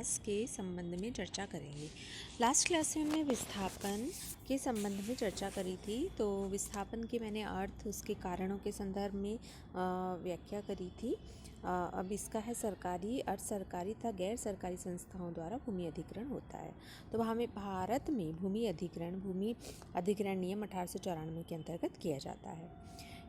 पुनर्विकास के संबंध में चर्चा करेंगे। लास्ट क्लास में हमने विस्थापन के संबंध में चर्चा करी थी। तो विस्थापन के मैंने अर्थ, उसके कारणों के संदर्भ में व्याख्या करी थी। अब इसका है सरकारी, अर्ध सरकारी तथा गैर सरकारी संस्थाओं द्वारा भूमि अधिग्रहण होता है। तो हमें भारत में भूमि अधिग्रहण नियम 1894 के अंतर्गत किया जाता है।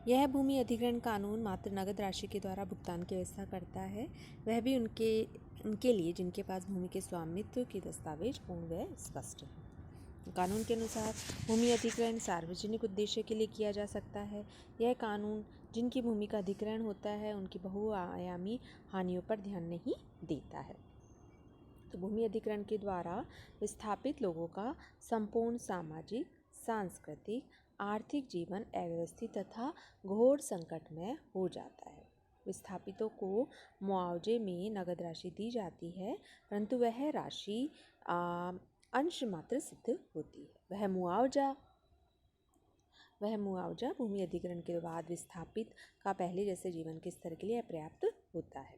यह भूमि अधिग्रहण कानून मात्र नगद राशि के द्वारा भुगतान की व्यवस्था करता है, वह भी उनके लिए जिनके पास भूमि के स्वामित्व के दस्तावेज पूर्ण व स्पष्ट है। कानून के अनुसार भूमि अधिग्रहण सार्वजनिक उद्देश्य के लिए किया जा सकता है। यह कानून जिनकी भूमि का अधिग्रहण होता है उनकी बहुआयामी हानियों पर ध्यान नहीं देता है। तो भूमि अधिग्रहण के द्वारा विस्थापित लोगों का संपूर्ण सामाजिक, सांस्कृतिक, आर्थिक जीवन अव्यवस्थित तथा घोर संकटमय हो जाता है। विस्थापितों को मुआवजे में नगद राशि दी जाती है, परंतु वह राशि अंश मात्र सिद्ध होती है। वह मुआवजा भूमि अधिग्रहण के बाद विस्थापित का पहले जैसे जीवन के स्तर के लिए अपर्याप्त होता है।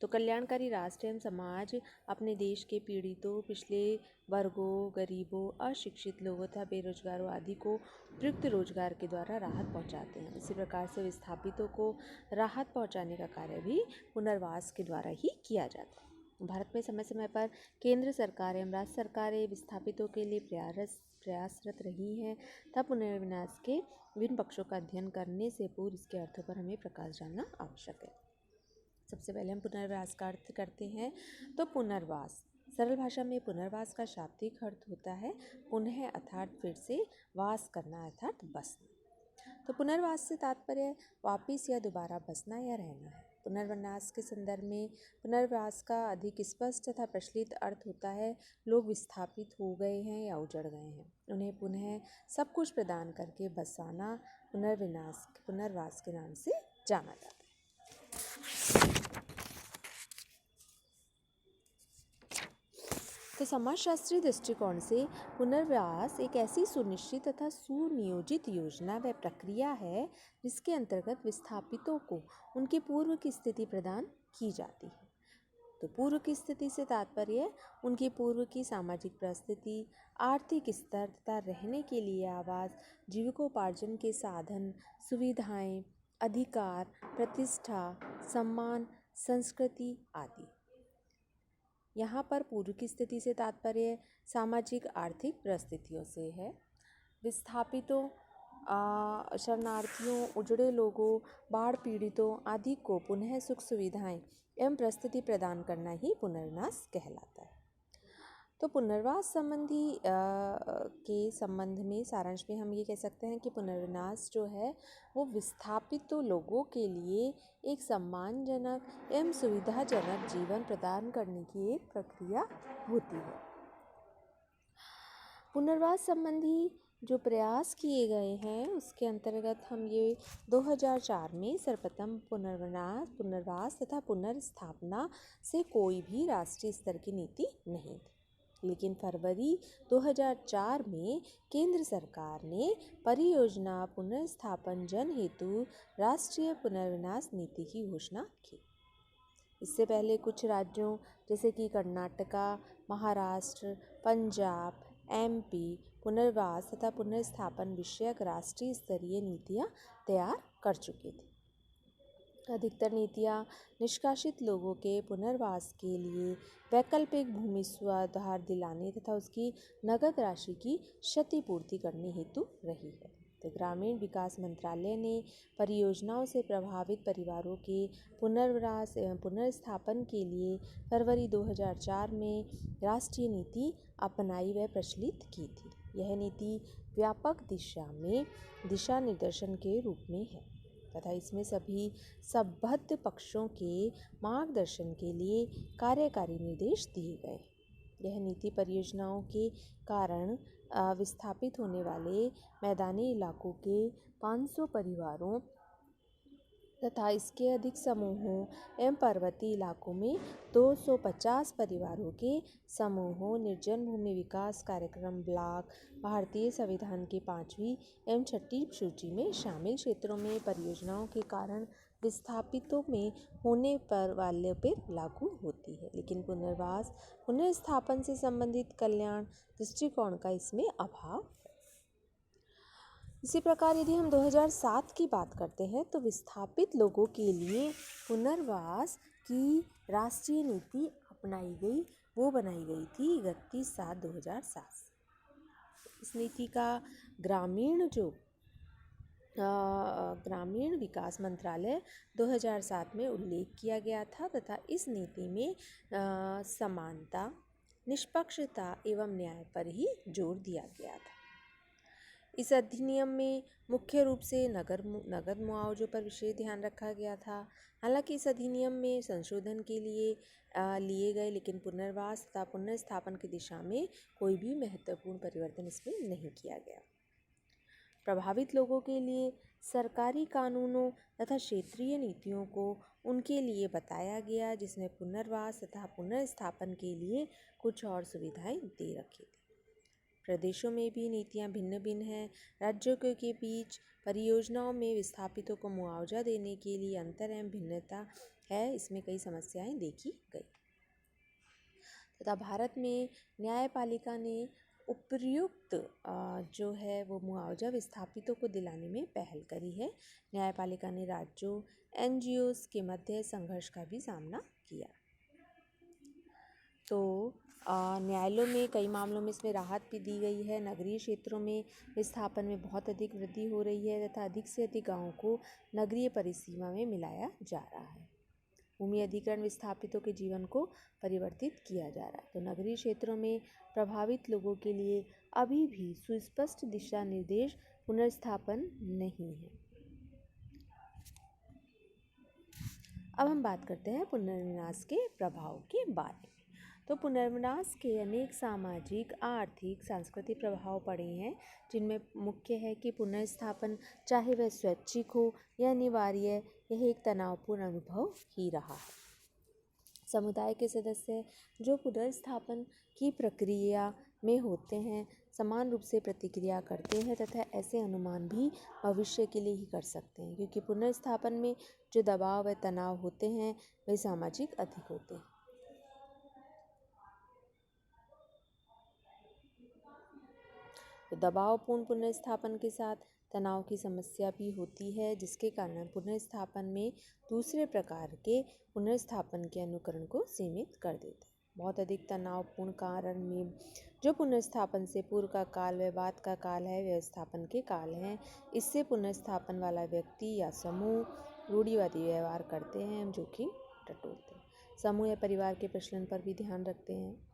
तो कल्याणकारी राष्ट्र एवं समाज अपने देश के पीड़ितों, पिछले वर्गों, गरीबों, अशिक्षित लोगों तथा बेरोजगारों आदि को उपयुक्त रोजगार के द्वारा राहत पहुंचाते हैं। इसी प्रकार से विस्थापितों को राहत पहुंचाने का कार्य भी पुनर्वास के द्वारा ही किया जाता है। भारत में समय समय पर केंद्र सरकार एवं राज्य सरकारें विस्थापितों के लिए प्रयासरत रही हैं तथा पुनर्विन्यास के विभिन्न पक्षों का अध्ययन करने से पूर्व इसके अर्थों पर हमें प्रकाश डालना आवश्यक है। सबसे पहले हम पुनर्वास का अर्थ करते हैं। तो पुनर्वास, सरल भाषा में पुनर्वास का शाब्दिक अर्थ होता है पुनः अर्थात फिर से, वास करना अर्थात बसना। तो पुनर्वास से तात्पर्य वापिस या दोबारा बसना या रहना है। पुनर्विन्यास के संदर्भ में पुनर्वास का अधिक स्पष्ट तथा प्रचलित अर्थ होता है लोग विस्थापित हो गए हैं या उजड़ गए हैं, उन्हें पुनः सब कुछ प्रदान करके बसाना पुनर्वास के नाम से जाना जाता है। तो समाजशास्त्रीय दृष्टिकोण से पुनर्वास एक ऐसी सुनिश्चित तथा सुनियोजित योजना व प्रक्रिया है जिसके अंतर्गत विस्थापितों को उनके पूर्व की स्थिति प्रदान की जाती है। तो पूर्व की स्थिति से तात्पर्य उनकी पूर्व की सामाजिक परिस्थिति, आर्थिक स्तर तथा रहने के लिए आवास, जीविकोपार्जन के साधन, सुविधाएं, अधिकार, प्रतिष्ठा, सम्मान, संस्कृति आदि। यहाँ पर पूर्व की स्थिति से तात्पर्य सामाजिक आर्थिक परिस्थितियों से है। विस्थापितों, शरणार्थियों, उजड़े लोगों, बाढ़ पीड़ितों आदि को पुनः सुख सुविधाएं एवं परिस्थिति प्रदान करना ही पुनर्विन्यास कहलाता है। तो पुनर्वास संबंधी के संबंध में सारांश में हम ये कह सकते हैं कि पुनर्विन्यास जो है वो विस्थापित लोगों के लिए एक सम्मानजनक एवं सुविधाजनक जीवन प्रदान करने की एक प्रक्रिया होती है। पुनर्वास संबंधी जो प्रयास किए गए हैं उसके अंतर्गत हम ये 2004 में सर्वप्रथम पुनर्वास तथा पुनर्स्थापना से कोई भी राष्ट्रीय स्तर की नीति नहीं थी, लेकिन फरवरी 2004 में केंद्र सरकार ने परियोजना पुनर्स्थापन जन हेतु राष्ट्रीय पुनर्विन्यास नीति की घोषणा की। इससे पहले कुछ राज्यों जैसे कि कर्नाटका, महाराष्ट्र, पंजाब, MP पुनर्वास तथा पुनर्स्थापन विषयक राष्ट्रीय स्तरीय नीतियाँ तैयार कर चुके थे। अधिकतर नीतियाँ निष्कासित लोगों के पुनर्वास के लिए वैकल्पिक भूमि स्वाधार दिलाने तथा उसकी नगद राशि की क्षतिपूर्ति करने हेतु रही है। तो ग्रामीण विकास मंत्रालय ने परियोजनाओं से प्रभावित परिवारों के पुनर्वास एवं पुनर्स्थापन के लिए फरवरी 2004 में राष्ट्रीय नीति अपनाई व प्रचलित की थी। यह नीति व्यापक दिशा निर्देशन के रूप में है तथा इसमें सभी संबद्ध पक्षों के मार्गदर्शन के लिए कार्यकारी निर्देश दिए गए। यह नीति परियोजनाओं के कारण विस्थापित होने वाले मैदानी इलाकों के 500 परिवारों तथा इसके अधिक समूहों एवं पर्वतीय इलाकों में 250 परिवारों के समूहों, निर्जन भूमि विकास कार्यक्रम ब्लॉक, भारतीय संविधान की 5वीं एवं 6ठी सूची में शामिल क्षेत्रों में परियोजनाओं के कारण विस्थापितों में होने पर वाले पर लागू होती है, लेकिन पुनर्वास पुनर्स्थापन से संबंधित कल्याण दृष्टिकोण का इसमें अभाव है। इसी प्रकार यदि हम 2007 की बात करते हैं तो विस्थापित लोगों के लिए पुनर्वास की राष्ट्रीय नीति अपनाई गई, वो बनाई गई थी 31/7/2007। इस नीति का ग्रामीण विकास मंत्रालय 2007 में उल्लेख किया गया था तथा इस नीति में समानता, निष्पक्षता एवं न्याय पर ही जोर दिया गया था। इस अधिनियम में मुख्य रूप से नगद मुआवजों पर विशेष ध्यान रखा गया था। हालांकि इस अधिनियम में संशोधन के लिए लिए गए, लेकिन पुनर्वास तथा पुनर्स्थापन की दिशा में कोई भी महत्वपूर्ण परिवर्तन इसमें नहीं किया गया। प्रभावित लोगों के लिए सरकारी कानूनों तथा क्षेत्रीय नीतियों को उनके लिए बताया गया, जिसमें पुनर्वास तथा पुनर्स्थापन के लिए कुछ और सुविधाएं दे रखी थी। प्रदेशों में भी नीतियां भिन्न भिन्न हैं। राज्यों के बीच परियोजनाओं में विस्थापितों को मुआवजा देने के लिए अंतर एवं भिन्नता है, इसमें कई समस्याएं देखी गई तथा भारत में न्यायपालिका ने उपयुक्त जो है वो मुआवजा विस्थापितों को दिलाने में पहल करी है। न्यायपालिका ने राज्यों NGOs के मध्य संघर्ष का भी सामना किया। तो न्यायालयों में कई मामलों में इसमें राहत भी दी गई है। नगरीय क्षेत्रों में विस्थापन में बहुत अधिक वृद्धि हो रही है तथा अधिक से अधिक गाँवों को नगरीय परिसीमा में मिलाया जा रहा है। भूमि अधिग्रहण विस्थापितों के जीवन को परिवर्तित किया जा रहा है। तो नगरीय क्षेत्रों में प्रभावित लोगों के लिए अभी भी सुस्पष्ट दिशा निर्देश पुनर्स्थापन नहीं है। अब हम बात करते हैं पुनर्विनाश के प्रभाव के बारे में। तो पुनर्विनाश के अनेक सामाजिक, आर्थिक, सांस्कृतिक प्रभाव पड़े हैं, जिनमें मुख्य है कि पुनर्स्थापन चाहे वह स्वैच्छिक हो या अनिवार्य, यह एक तनावपूर्ण अनुभव ही रहा है। समुदाय के सदस्य जो पुनर्स्थापन की प्रक्रिया में होते हैं समान रूप से प्रतिक्रिया करते हैं तथा ऐसे अनुमान भी भविष्य के लिए ही कर सकते हैं, क्योंकि पुनर्स्थापन में जो दबाव व तनाव होते हैं वे सामाजिक अधिक होते हैं। तो दबावपूर्ण पुनर्स्थापन के साथ तनाव की समस्या भी होती है, जिसके कारण पुनर्स्थापन में दूसरे प्रकार के पुनर्स्थापन के अनुकरण को सीमित कर देते हैं। बहुत अधिक तनावपूर्ण कारण में जो पुनर्स्थापन से पूर्व का काल व बाद का काल है, व्यवस्थापन के काल हैं। इससे पुनर्स्थापन वाला व्यक्ति या समूह रूढ़िवादी व्यवहार करते हैं, जोखिम टटोलते हैं। समूह या परिवार के प्रचलन पर भी ध्यान रखते हैं।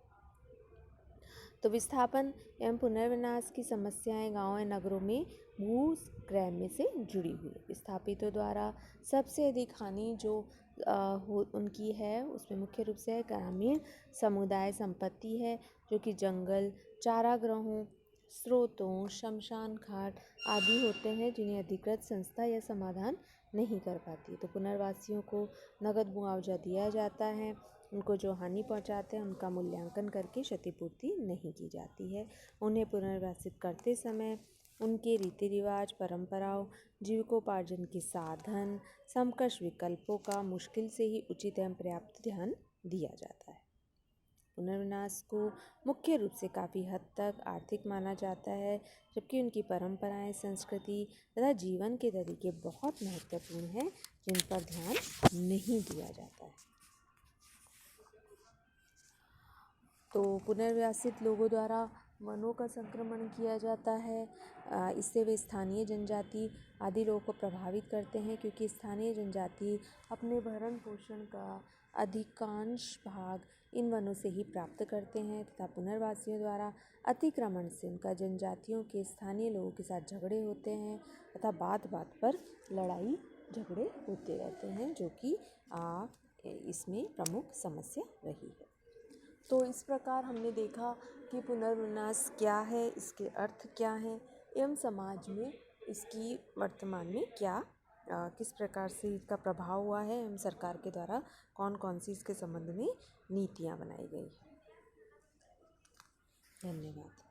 तो विस्थापन एवं पुनर्विनाश की समस्याएं गाँव या नगरों में भूस्खलन में से जुड़ी हुई है। विस्थापितों द्वारा सबसे अधिक हानि जो उनकी है उसमें मुख्य रूप से ग्रामीण समुदाय संपत्ति है, जो कि जंगल, चारागाहों, स्रोतों, शमशान घाट आदि होते हैं, जिन्हें अधिकृत संस्था या समाधान नहीं कर पाती। तो पुनर्वासियों को नगद मुआवजा दिया जाता है। उनको जो हानि पहुंचाते हैं उनका मूल्यांकन करके क्षतिपूर्ति नहीं की जाती है। उन्हें पुनर्वासित करते समय उनके रीति रिवाज, परंपराओं, जीविकोपार्जन के साधन, समकक्ष विकल्पों का मुश्किल से ही उचित एवं पर्याप्त ध्यान दिया जाता है। पुनर्विनाश को मुख्य रूप से काफ़ी हद तक आर्थिक माना जाता है, जबकि उनकी परंपराएं, संस्कृति तथा जीवन के तरीके बहुत महत्वपूर्ण हैं, जिन पर ध्यान नहीं दिया जाता है। तो पुनर्वासित लोगों द्वारा वनों का संक्रमण किया जाता है। इससे वे स्थानीय जनजाति आदि लोगों को प्रभावित करते हैं, क्योंकि स्थानीय जनजाति अपने भरण पोषण का अधिकांश भाग इन वनों से ही प्राप्त करते हैं तथा पुनर्वासियों द्वारा अतिक्रमण से उनका जनजातियों के स्थानीय लोगों के साथ झगड़े होते हैं तथा बात बात पर लड़ाई झगड़े होते रहते हैं, जो कि इसमें प्रमुख समस्या रही है। तो इस प्रकार हमने देखा कि पुनर्विनाश क्या है, इसके अर्थ क्या हैं एवं समाज में इसकी वर्तमान में क्या किस प्रकार से इसका प्रभाव हुआ है एवं सरकार के द्वारा कौन कौन सी इसके संबंध में नीतियाँ बनाई गई हैं। धन्यवाद।